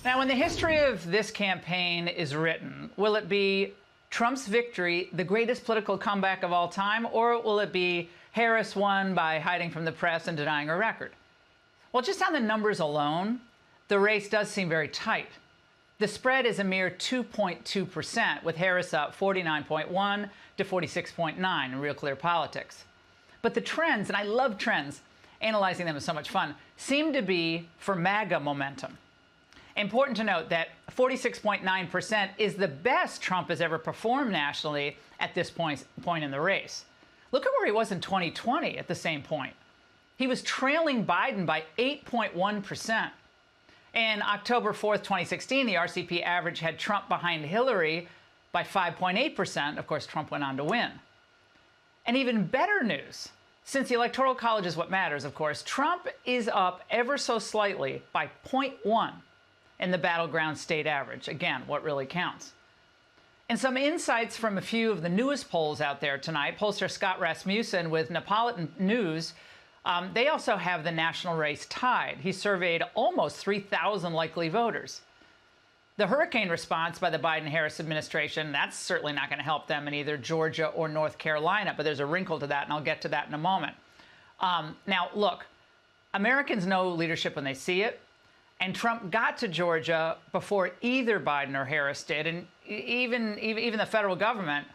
Now, when the history of this campaign is written, will it be Trump's victory, the greatest political comeback of all time, or will it be Harris won by hiding from the press and denying her record? Well, just on the numbers alone, the race does seem very tight. The spread is a mere 2.2%, with Harris up 49.1 to 46.9 in Real Clear Politics. But the trends, and I love trends, analyzing them is so much fun, seem to be for MAGA momentum. Important to note that 46.9% is the best Trump has ever performed nationally at this point in the race. Look at where he was in 2020 at the same point. He was trailing Biden by 8.1%. In October 4th, 2016, the RCP average had Trump behind Hillary by 5.8%. Of course, Trump went on to win. And even better news, since the Electoral College is what matters, of course, Trump is up ever so slightly by 0.1 in the battleground state average. Again, what really counts. And some insights from a few of the newest polls out there tonight. Pollster Scott Rasmussen with Neapolitan News, they also have the national race tied. He surveyed almost 3,000 likely voters. The hurricane response by the Biden-Harris administration, that's certainly not going to help them in either Georgia or North Carolina, but there's a wrinkle to that, and I'll get to that in a moment. Now, look, Americans know leadership when they see it. And Trump got to Georgia before either Biden or Harris did. And even the federal government,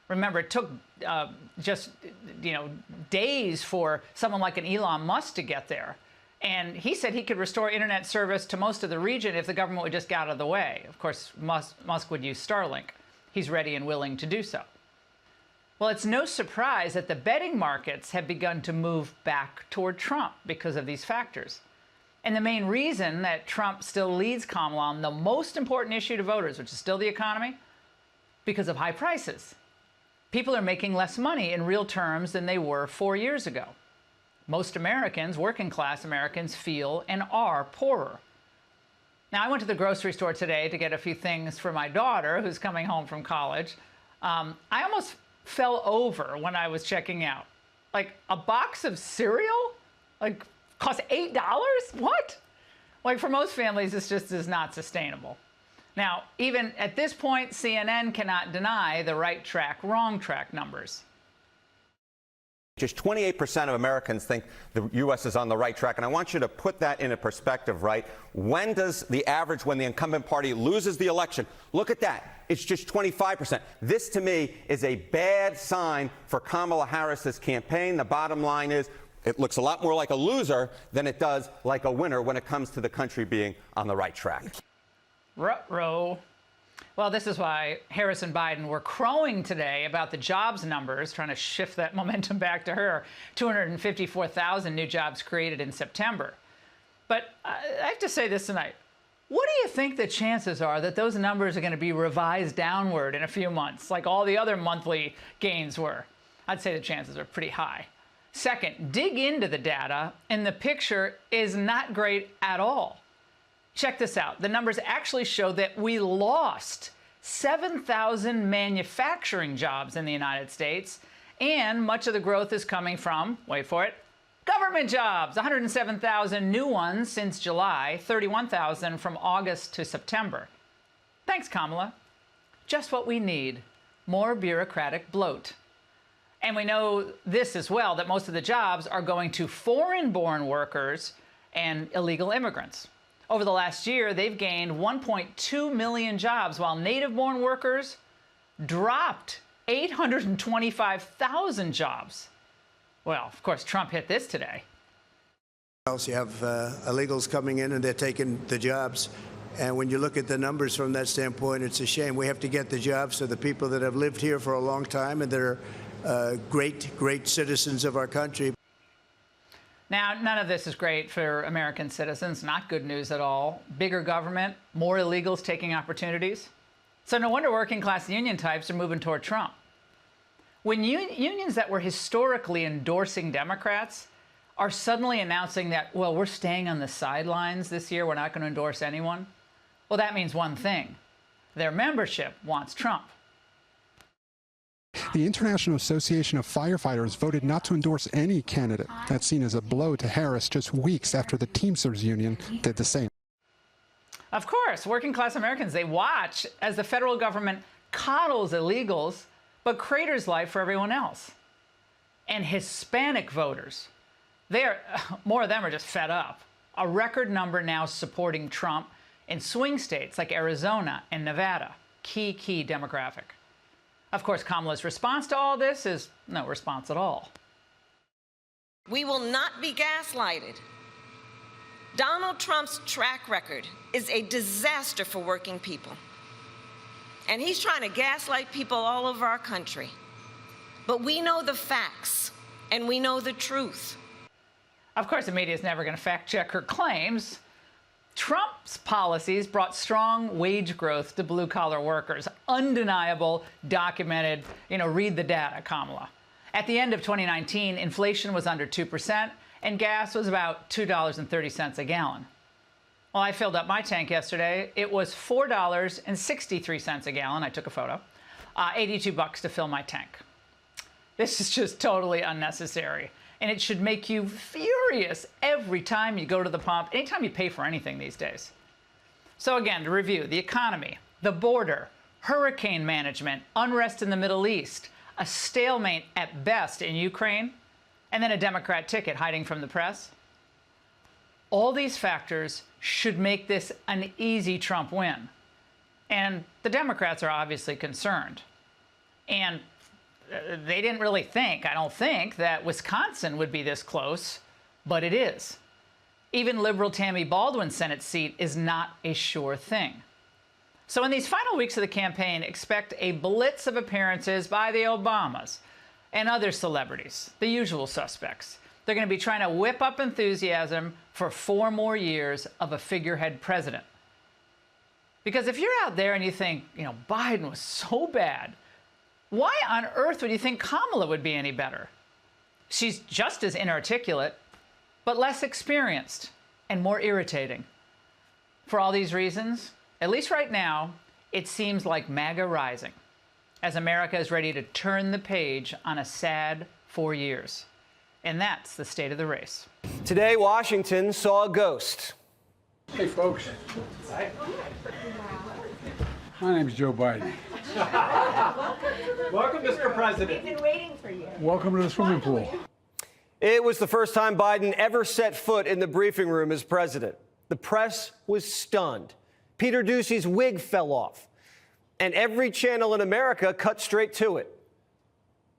remember, it took just days for someone like an Elon Musk to get there. And he said he could restore internet service to most of the region if the government would just get out of the way. Of course, Musk would use Starlink. He's ready and willing to do so. Well, it's no surprise that the betting markets have begun to move back toward Trump because of these factors. And the main reason that Trump still leads Kamala on the most important issue to voters, which is still the economy, because of high prices. People are making less money in real terms than they were 4 years ago. Most Americans, working class Americans, feel and are poorer. Now, I went to the grocery store today to get a few things for my daughter, who's coming home from college. I almost fell over when I was checking out. Like, a box of cereal? Like, cost $8? What? Like, for most families, this just is not sustainable. Now, even at this point, CNN cannot deny the right track, wrong track numbers. Just 28% of Americans think the U.S. is on the right track. And I want you to put that into perspective, right? When does the average, when the incumbent party loses the election, look at that. It's just 25%. This, to me, is a bad sign for Kamala Harris's campaign. The bottom line is, it looks a lot more like a loser than it does like a winner when it comes to the country being on the right track. Ruh-roh. Well, this is why Harris and Biden were crowing today about the jobs numbers, trying to shift that momentum back to her. 254,000 new jobs created in September. But I have to say this tonight. What do you think the chances are that those numbers are going to be revised downward in a few months, like all the other monthly gains were? I'd say the chances are pretty high. Second, dig into the data, and the picture is not great at all. Check this out. The numbers actually show that we lost 7,000 manufacturing jobs in the United States, and much of the growth is coming from, wait for it, government jobs. 107,000 new ones since July, 31,000 from August to September. Thanks, Kamala. Just what we need, more bureaucratic bloat. And we know this as well, that most of the jobs are going to foreign-born workers and illegal immigrants. Over the last year, they've gained 1.2 million jobs, while native-born workers dropped 825,000 jobs. Well, of course, Trump hit this today. You have illegals coming in and they're taking the jobs. And when you look at the numbers from that standpoint, it's a shame. We have to get the jobs to the people that have lived here for a long time and that are great citizens of our country. Now, none of this is great for American citizens, not good news at all. Bigger government, more illegals taking opportunities. So no wonder working class union types are moving toward Trump. When unions that were historically endorsing Democrats are suddenly announcing that, well, we're staying on the sidelines this year, we're not going to endorse anyone, well, that means one thing. Their membership wants Trump. The International Association of Firefighters voted not to endorse any candidate. That's seen as a blow to Harris just weeks after the Teamsters union did the same. Of course, working class Americans, they watch as the federal government coddles illegals, but craters life for everyone else. And Hispanic voters, more of them are just fed up. A record number now supporting Trump in swing states like Arizona and Nevada, key demographic. Of course, Kamala's response to all this is no response at all. We will not be gaslighted. Donald Trump's track record is a disaster for working people. And he's trying to gaslight people all over our country. But we know the facts, and we know the truth. Of course, the media is never going to fact check her claims. Trump's policies brought strong wage growth to blue-collar workers. Undeniable, documented, read the data, Kamala. At the end of 2019, inflation was under 2%, and gas was about $2.30 a gallon. Well, I filled up my tank yesterday. It was $4.63 a gallon. I took a photo. $82 to fill my tank. This is just totally unnecessary. And it should make you furious every time you go to the pump, anytime you pay for anything these days. So again, to review, the economy, the border, hurricane management, unrest in the Middle East, a stalemate at best in Ukraine, and then a Democrat ticket hiding from the press. All these factors should make this an easy Trump win. And the Democrats are obviously concerned. And they didn't really think, I don't think, that Wisconsin would be this close, but it is. Even liberal Tammy Baldwin's Senate seat is not a sure thing. So in these final weeks of the campaign, expect a blitz of appearances by the Obamas and other celebrities, the usual suspects. They're going to be trying to whip up enthusiasm for 4 more years of a figurehead president. Because if you're out there and you think, Biden was so bad, why on earth would you think Kamala would be any better? She's just as inarticulate, but less experienced and more irritating. For all these reasons, at least right now, it seems like MAGA rising, as America is ready to turn the page on a sad 4 years. And that's the state of the race. Today, Washington saw a ghost. Hey, folks. My name's Joe Biden. Welcome, Mr. President. We've been waiting for you. Welcome to the swimming pool. It was the first time Biden ever set foot in the briefing room as president. The press was stunned. Peter Doocy's wig fell off, and every channel in America cut straight to it.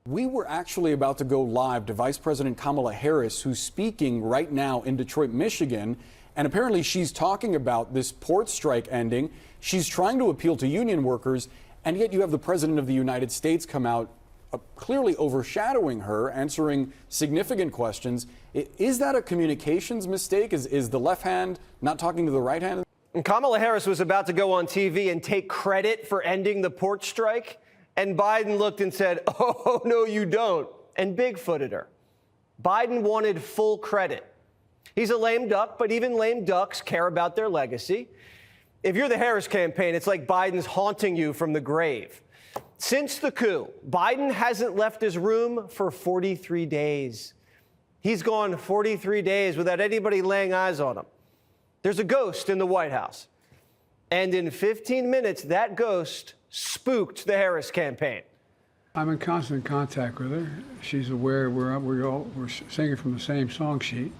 We were actually about to go live to Vice President Kamala Harris, who's speaking right now in Detroit, Michigan. And apparently she's talking about this port strike ending. She's trying to appeal to union workers. And yet you have the President of the United States come out clearly overshadowing her, answering significant questions. Is that a communications mistake? Is the left hand not talking to the right hand? And Kamala Harris was about to go on TV and take credit for ending the port strike. And Biden looked and said, "Oh, no, you don't," and bigfooted her. Biden wanted full credit. He's a lame duck, but even lame ducks care about their legacy. If you're the Harris campaign, it's like Biden's haunting you from the grave. Since the coup, Biden hasn't left his room for 43 days. He's gone 43 days without anybody laying eyes on him. There's a ghost in the White House. And in 15 minutes, that ghost spooked the Harris campaign. I'm in constant contact with her. She's aware we're singing from the same song sheet.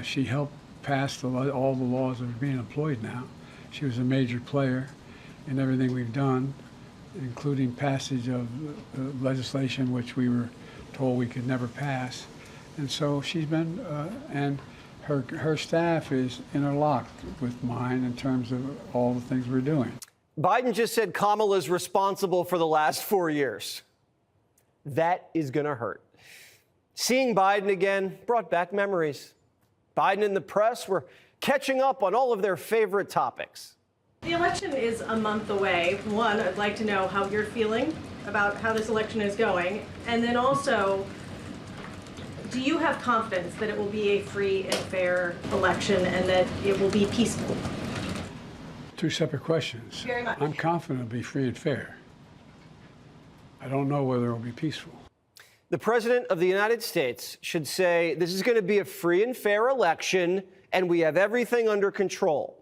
She helped pass all the laws that are being employed now. She was a major player in everything we've done, including passage of legislation which we were told we could never pass. And so she's been, and her staff is interlocked with mine in terms of all the things we're doing. Biden just said Kamala's responsible for the last 4 years. That is going to hurt. Seeing Biden again brought back memories. Biden and the press were catching up on all of their favorite topics. The election is a month away. One, I'd like to know how you're feeling about how this election is going. And then also, do you have confidence that it will be a free and fair election and that it will be peaceful? Two separate questions. Very much. I'm confident it'll be free and fair. I don't know whether it'll be peaceful. The President of the United States should say this is going to be a free and fair election and we have everything under control.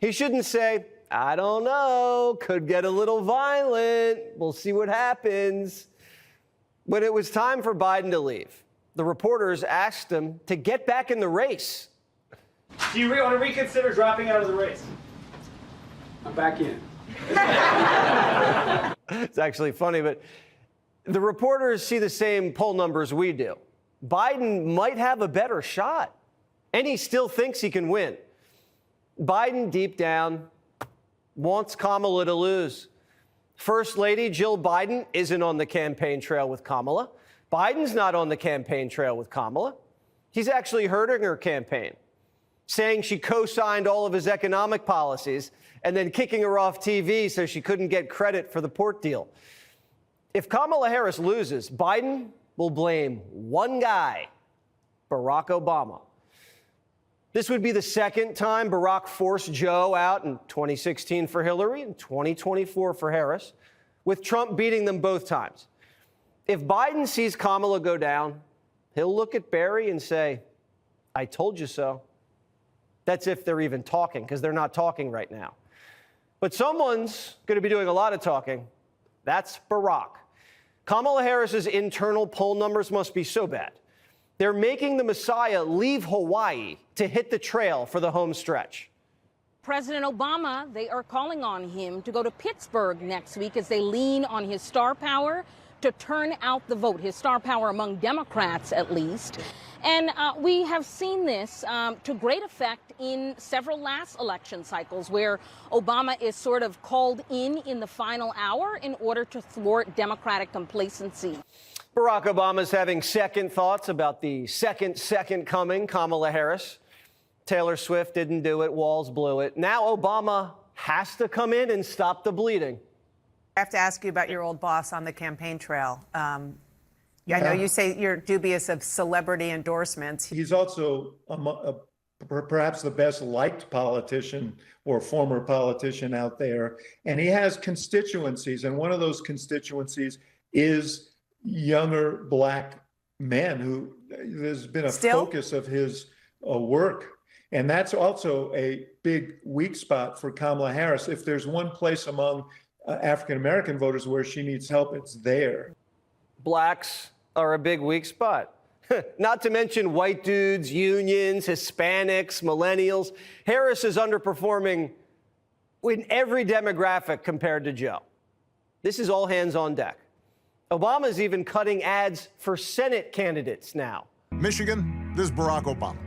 He shouldn't say, I don't know, could get a little violent. We'll see what happens. When it was time for Biden to leave, the reporters asked him to get back in the race. Do you want to reconsider dropping out of the race? I'm back in. It's actually funny, but the reporters see the same poll numbers we do. Biden might have a better shot, and he still thinks he can win. Biden, deep down, wants Kamala to lose. First Lady Jill Biden isn't on the campaign trail with Kamala. Biden's not on the campaign trail with Kamala. He's actually hurting her campaign, saying she co-signed all of his economic policies and then kicking her off TV so she couldn't get credit for the port deal. If Kamala Harris loses, Biden will blame one guy, Barack Obama. This would be the second time Barack forced Joe out in 2016 for Hillary and 2024 for Harris, with Trump beating them both times. If Biden sees Kamala go down, he'll look at Barry and say, I told you so. That's if they're even talking, because they're not talking right now. But someone's going to be doing a lot of talking. That's Barack. Kamala Harris's internal poll numbers must be so bad. They're making the Messiah leave Hawaii to hit the trail for the home stretch. President Obama, they are calling on him to go to Pittsburgh next week as they lean on his star power to turn out the vote, his star power among Democrats at least. And we have seen this to great effect in several last election cycles where Obama is sort of called in the final hour in order to thwart Democratic complacency. Barack Obama's having second thoughts about the second coming, Kamala Harris. Taylor Swift didn't do it. Walz blew it. Now Obama has to come in and stop the bleeding. I have to ask you about your old boss on the campaign trail. I know you say you're dubious of celebrity endorsements. He's also perhaps the best liked politician or former politician out there. And he has constituencies. And one of those constituencies is younger Black men who there's been a focus of his work. And that's also a big weak spot for Kamala Harris. If there's one place among African-American voters where she needs help, it's there. Blacks are a big weak spot. Not to mention white dudes, unions, Hispanics, millennials. Harris is underperforming in every demographic compared to Joe. This is all hands on deck. Obama's even cutting ads for Senate candidates now. Michigan, this is Barack Obama.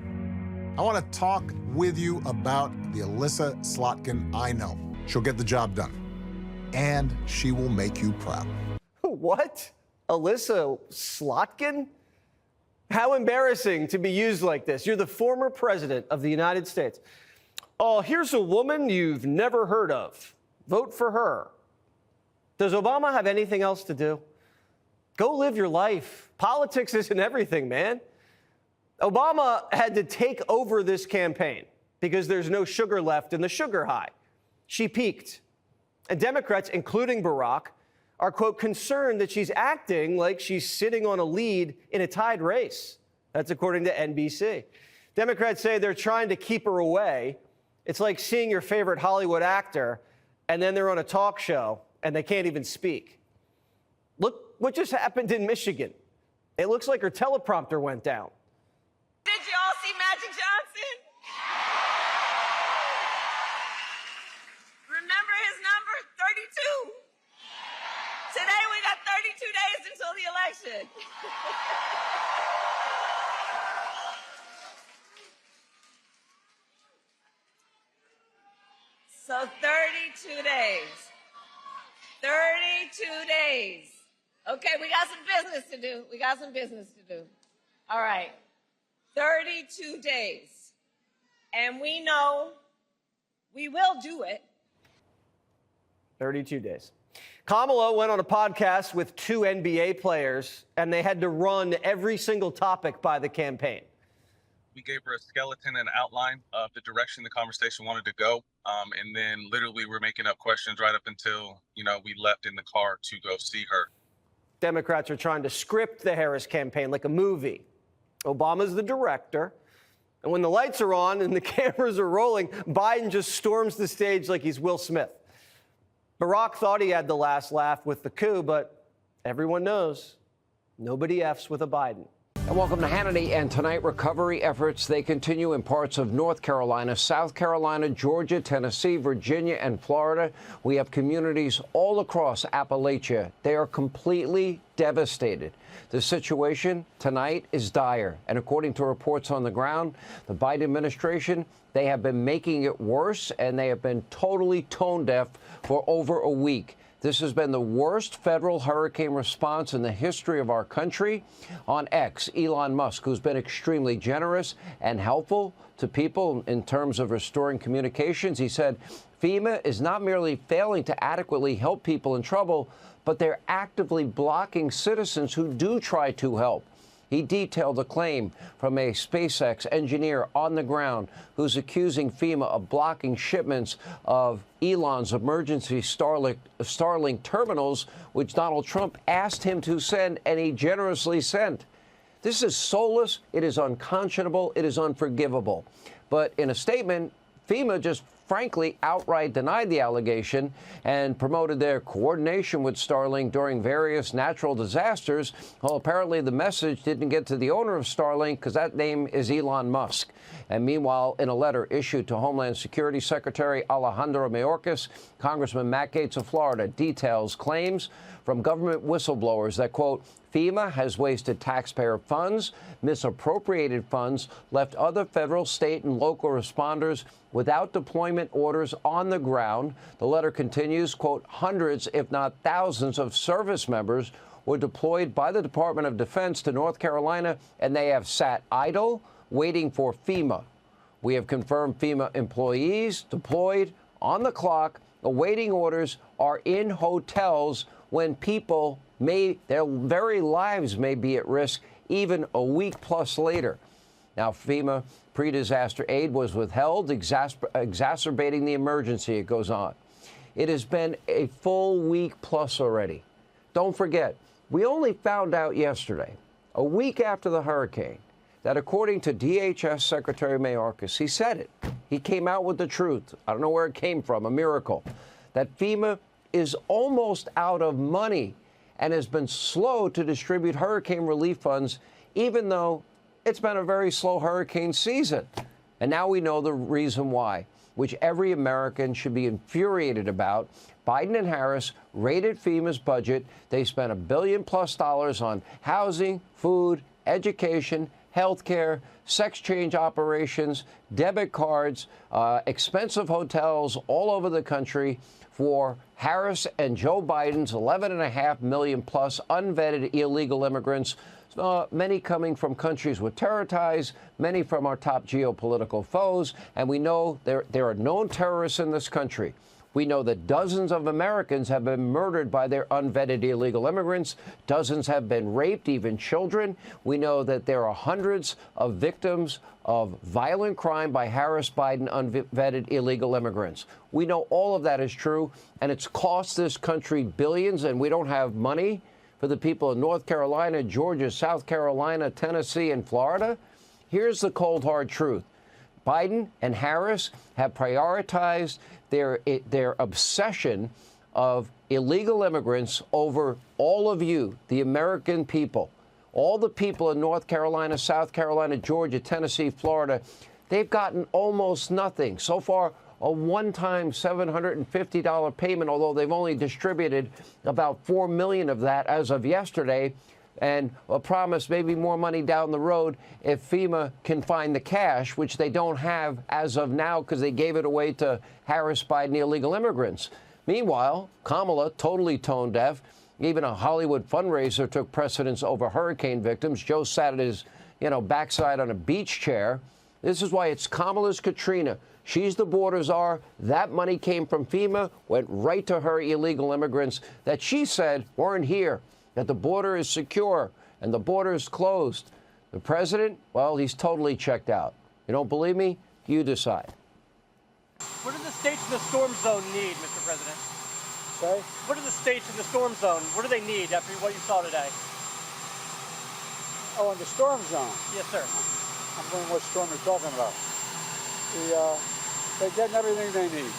I want to talk with you about the Alyssa Slotkin I know. She'll get the job done, and she will make you proud. What? Alyssa Slotkin? How embarrassing to be used like this. You're the former president of the United States. Oh, here's a woman you've never heard of. Vote for her. Does Obama have anything else to do? Go live your life. Politics isn't everything, man. Obama had to take over this campaign because there's no sugar left in the sugar high. She peaked. And Democrats, including Barack, are, quote, concerned that she's acting like she's sitting on a lead in a tied race. That's according to NBC. Democrats say they're trying to keep her away. It's like seeing your favorite Hollywood actor, and then they're on a talk show, and they can't even speak. Look what just happened in Michigan. It looks like her teleprompter went down. Did you all see Magic Johnson? Remember his number? 32. Today we got 32 days until the election. So 32 days. 32 days. Okay, we got some business to do. We got some business to do. All right. 32 days. And we know we will do it. 32 days. Kamala went on a podcast with two NBA players, and they had to run every single topic by the campaign. We gave her a skeleton and outline of the direction the conversation wanted to go. And then literally we're making up questions right up until, we left in the car to go see her. Democrats are trying to script the Harris campaign like a movie. Obama's the director. And when the lights are on and the cameras are rolling, Biden just storms the stage like he's Will Smith. Barack thought he had the last laugh with the coup, but everyone knows nobody F's with a Biden. And welcome to Hannity. And tonight, recovery efforts, they continue in parts of North Carolina, South Carolina, Georgia, Tennessee, Virginia, and Florida. We have communities all across Appalachia. They are completely devastated. The situation tonight is dire. And according to reports on the ground, the Biden administration, they have been making it worse, and they have been totally tone deaf for over a week. This has been the worst federal hurricane response in the history of our country. On X, Elon Musk, who's been extremely generous and helpful to people in terms of restoring communications, he said FEMA is not merely failing to adequately help people in trouble, but they're actively blocking citizens who do try to help. He detailed a claim from a SpaceX engineer on the ground who's accusing FEMA of blocking shipments of Elon's emergency Starlink terminals, which Donald Trump asked him to send, and he generously sent. This is soulless, it is unconscionable, it is unforgivable. But in a statement, FEMA just frankly outright denied the allegation and promoted their coordination with Starlink during various natural disasters. Well, apparently the message didn't get to the owner of Starlink because that name is Elon Musk. And meanwhile, in a letter issued to Homeland Security Secretary Alejandro Mayorkas, Congressman Matt Gaetz of Florida details claims from government whistleblowers that, quote, FEMA has wasted taxpayer funds, misappropriated funds, left other federal, state, and local responders without deployment orders on the ground. The letter continues, quote, hundreds, if not thousands, of service members were deployed by the Department of Defense to North Carolina, and they have sat idle, waiting for FEMA. We have confirmed FEMA employees deployed on the clock, awaiting orders, are in hotels when people their very lives may be at risk even a week plus later. Now, FEMA pre-disaster aid was withheld, exacerbating the emergency, it goes on. It has been a full week plus already. Don't forget, we only found out yesterday, a week after the hurricane, that according to DHS Secretary Mayorkas, he said it. He came out with the truth. I don't know where it came from, a miracle, that FEMA is almost out of money and has been slow to distribute hurricane relief funds, even though it's been a very slow hurricane season. And now we know the reason why, which every American should be infuriated about. Biden and Harris raided FEMA's budget. They spent $1 billion+ on housing, food, education, health care, sex change operations, debit cards, expensive hotels all over the country for Harris and Joe Biden's 11.5 million plus unvetted illegal immigrants, many coming from countries with terror ties, many from our top geopolitical foes. And we know there are known terrorists in this country. We know that dozens of Americans have been murdered by their unvetted illegal immigrants. Dozens have been raped, even children. We know that there are hundreds of victims of violent crime by Harris Biden unvetted illegal immigrants. We know all of that is true, and it's cost this country billions, and we don't have money for the people of North Carolina, Georgia, South Carolina, Tennessee, and Florida. Here's the cold, hard truth. Biden and Harris have prioritized their obsession of illegal immigrants over all of you, the American people. All the people in North Carolina, South Carolina, Georgia, Tennessee, Florida, they've gotten almost nothing. So far, a one-time $750 payment, although they've only distributed about $4 million of that as of yesterday, and a promise maybe more money down the road if FEMA can find the cash, which they don't have as of now because they gave it away to Harris Biden illegal immigrants. Meanwhile, Kamala, totally tone deaf. Even a Hollywood fundraiser took precedence over hurricane victims. Joe sat at his, backside on a beach chair. This is why it's Kamala's Katrina. She's the border czar. That money came from FEMA, went right to her illegal immigrants that she said weren't here, that the border is secure and the border is closed. The president, well, he's totally checked out. You don't believe me? You decide. What do the states in the storm zone need, Mr. President? Sorry? What do the states in the storm zone, what do they need after what you saw today? Oh, in the storm zone? Yes, sir. I'm wondering what storm they're talking about. They're getting everything they need,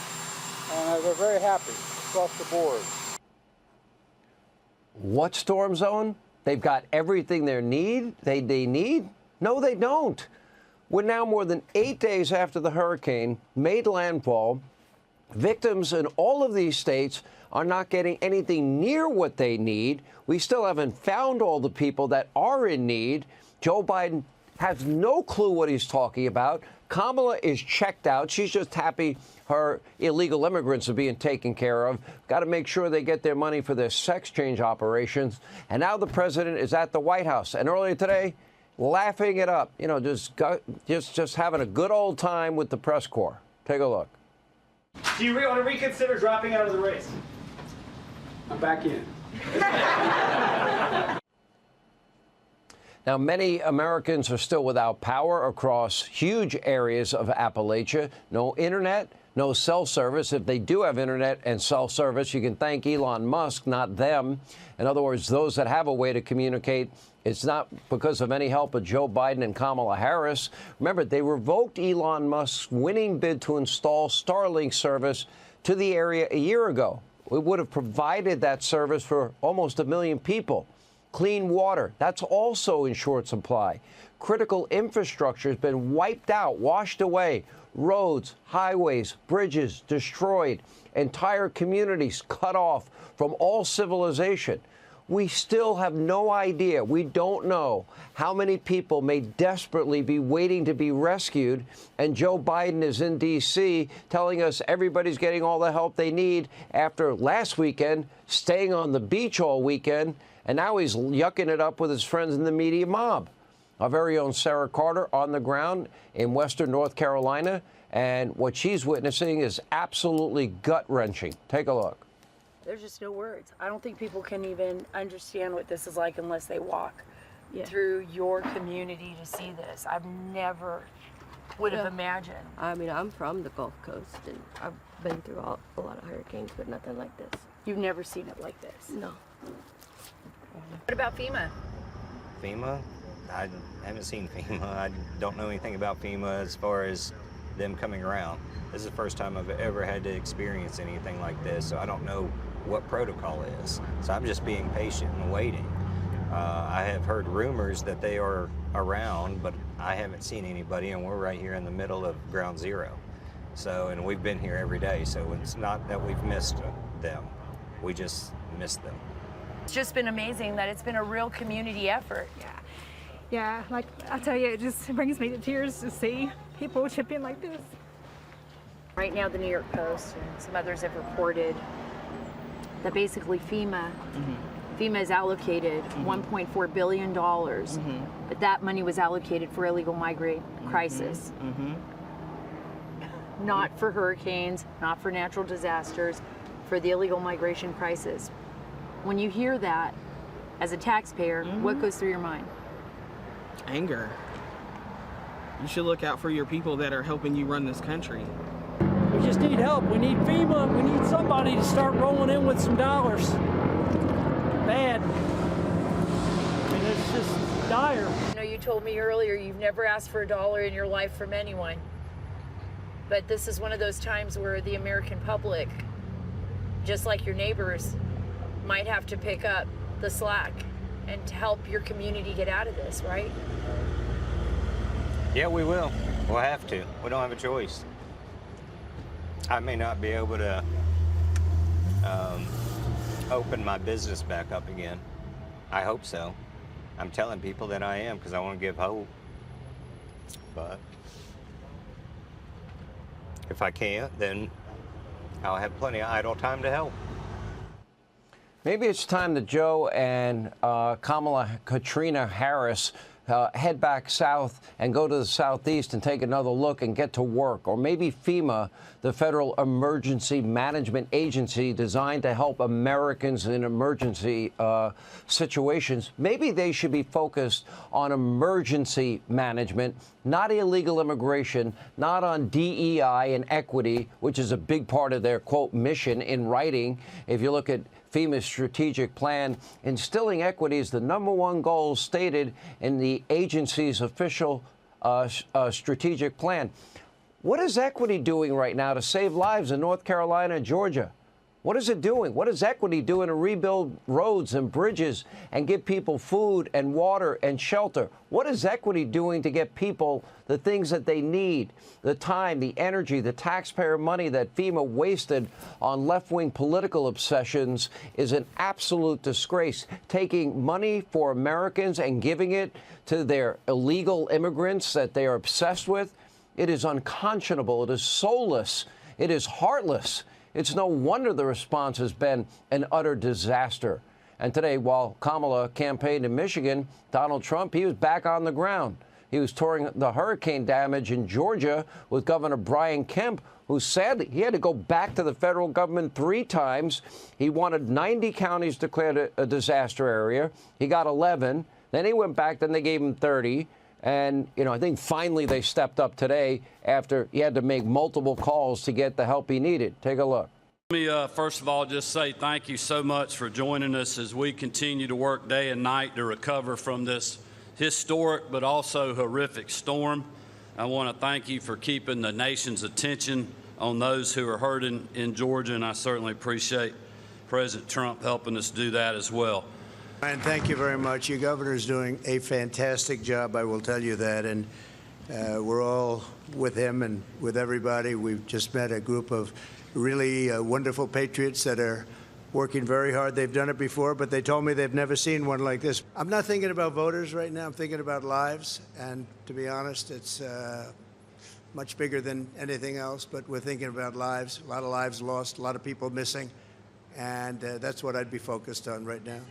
and they're very happy across the board. What storm zone? They've got everything they need? No, they don't. We're now more than 8 days after the hurricane made landfall. Victims in all of these states are not getting anything near what they need. We still haven't found all the people that are in need. Joe Biden has no clue what he's talking about. Kamala is checked out. She's just happy her illegal immigrants are being taken care of. Got to make sure they get their money for their sex change operations. And now the president is at the White House. And earlier today, laughing it up, just having a good old time with the press corps. Take a look. Do you want to reconsider dropping out of the race? I'm back in. Now, many Americans are still without power across huge areas of Appalachia. No internet, no cell service. If they do have internet and cell service, you can thank Elon Musk, not them. In other words, those that have a way to communicate, it's not because of any help of Joe Biden and Kamala Harris. Remember, they revoked Elon Musk's winning bid to install Starlink service to the area a year ago. We would have provided that service for almost 1 million people. Clean water, that's also in short supply. Critical infrastructure has been wiped out, washed away. Roads, highways, bridges destroyed. Entire communities cut off from all civilization. We still have no idea. We don't know how many people may desperately be waiting to be rescued. And Joe Biden is in D.C. telling us everybody's getting all the help they need after last weekend, staying on the beach all weekend. And now he's yucking it up with his friends in the media mob. Our very own Sarah Carter on the ground in western North Carolina. And what she's witnessing is absolutely gut-wrenching. Take a look. There's just no words. I don't think people can even understand what this is like unless they walk through your community to see this. I've never would have imagined. I mean, I'm from the Gulf Coast, and I've been through a lot of hurricanes, but nothing like this. You've never seen it like this? No. What about FEMA? FEMA? I haven't seen FEMA. I don't know anything about FEMA as far as them coming around. This is the first time I've ever had to experience anything like this, so I don't know what protocol is. So I'm just being patient and waiting. I have heard rumors that they are around, but I haven't seen anybody, and we're right here in the middle of ground zero. So, and we've been here every day, so it's not that we've missed them. We just missed them. It's just been amazing that it's been a real community effort. Yeah, like I tell you, it just brings me to tears to see people chip in like this. Right now, the New York Post and some others have reported that basically FEMA has allocated $1.4 billion, but that money was allocated for illegal migrant crisis. Not for hurricanes, not for natural disasters, for the illegal migration crisis. When you hear that, as a taxpayer, what goes through your mind? Anger. You should look out for your people that are helping you run this country. We just need help. We need FEMA. We need somebody to start rolling in with some dollars. Bad. I mean, it's just dire. You know, you told me earlier you've never asked for a dollar in your life from anyone. But this is one of those times where the American public, just like your neighbors, might have to pick up the slack and to help your community get out of this, right? Yeah, we will. We'll have to. We don't have a choice. I may not be able to open my business back up again. I hope so. I'm telling people that I am because I want to give hope. But if I can't, then I'll have plenty of idle time to help. Maybe it's time that Joe and Katrina Harris head back south and go to the southeast and take another look and get to work. Or maybe FEMA, the Federal Emergency Management Agency designed to help Americans in emergency situations, maybe they should be focused on emergency management, not illegal immigration, not on DEI and equity, which is a big part of their, quote, mission in writing. If you look at FEMA's strategic plan, instilling equity is the #1 goal stated in the agency's official strategic plan. What is equity doing right now to save lives in North Carolina and Georgia? What is it doing? What is equity doing to rebuild roads and bridges and give people food and water and shelter? What is equity doing to get people the things that they need? The time, the energy, the taxpayer money that FEMA wasted on left-wing political obsessions is an absolute disgrace. Taking money for Americans and giving it to their illegal immigrants that they are obsessed with, it is unconscionable. It is soulless. It is heartless. It's no wonder the response has been an utter disaster. And today, while Kamala campaigned in Michigan, Donald Trump, he was back on the ground. He was touring the hurricane damage in Georgia with Governor Brian Kemp, who sadly, he had to go back to the federal government 3 times. He wanted 90 counties declared a disaster area. He got 11. Then he went back, then they gave him 30. And, you know, I think finally they stepped up today after he had to make multiple calls to get the help he needed. Take a look. Let me, first of all, just say thank you so much for joining us as we continue to work day and night to recover from this historic but also horrific storm. I want to thank you for keeping the nation's attention on those who are hurting in Georgia, and I certainly appreciate President Trump helping us do that as well. And thank you very much. Your governor is doing a fantastic job, I will tell you that. And we're all with him and with everybody. We've just met a group of really wonderful patriots that are working very hard. They've done it before, but they told me they've never seen one like this. I'm not thinking about voters right now. I'm thinking about lives. And to be honest, it's much bigger than anything else. But we're thinking about lives, a lot of lives lost, a lot of people missing. And that's what I'd be focused on right now.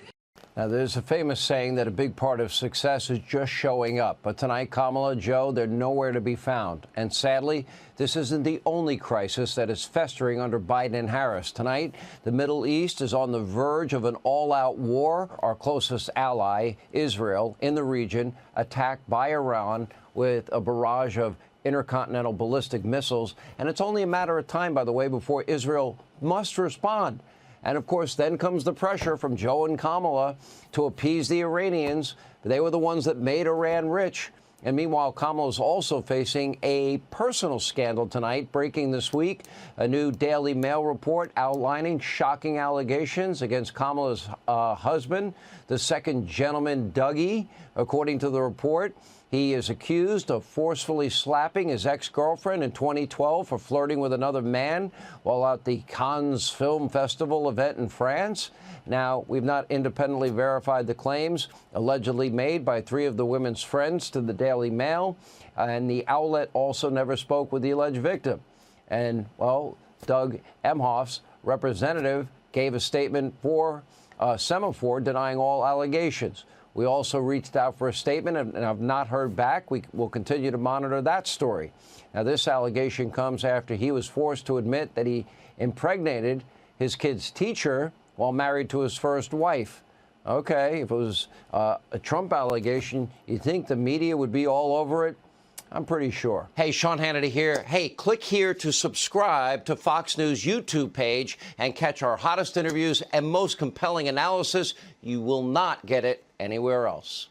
Now, there's a famous saying that a big part of success is just showing up. But tonight, Kamala, Joe, they're nowhere to be found. And sadly, this isn't the only crisis that is festering under Biden and Harris. Tonight, the Middle East is on the verge of an all-out war. Our closest ally, Israel, in the region, attacked by Iran with a barrage of intercontinental ballistic missiles. And it's only a matter of time, by the way, before Israel must respond. And, of course, then comes the pressure from Joe and Kamala to appease the Iranians. They were the ones that made Iran rich. And meanwhile, Kamala's also facing a personal scandal tonight, breaking this week. A new Daily Mail report outlining shocking allegations against Kamala's husband, the second gentleman, Dougie. According to the report, he is accused of forcefully slapping his ex-girlfriend in 2012 for flirting with another man while at the Cannes Film Festival event in France. Now, we've not independently verified the claims allegedly made by 3 of the women's friends to the Daily Mail, and the outlet also never spoke with the alleged victim. And, well, Doug Emhoff's representative gave a statement for Semaphore denying all allegations. We also reached out for a statement and have not heard back. We will continue to monitor that story. Now, this allegation comes after he was forced to admit that he impregnated his kid's teacher while married to his first wife. Okay, if it was a Trump allegation, you'd think the media would be all over it. I'm pretty sure. Hey, Sean Hannity here. Hey, click here to subscribe to Fox News YouTube page and catch our hottest interviews and most compelling analysis. You will not get it anywhere else.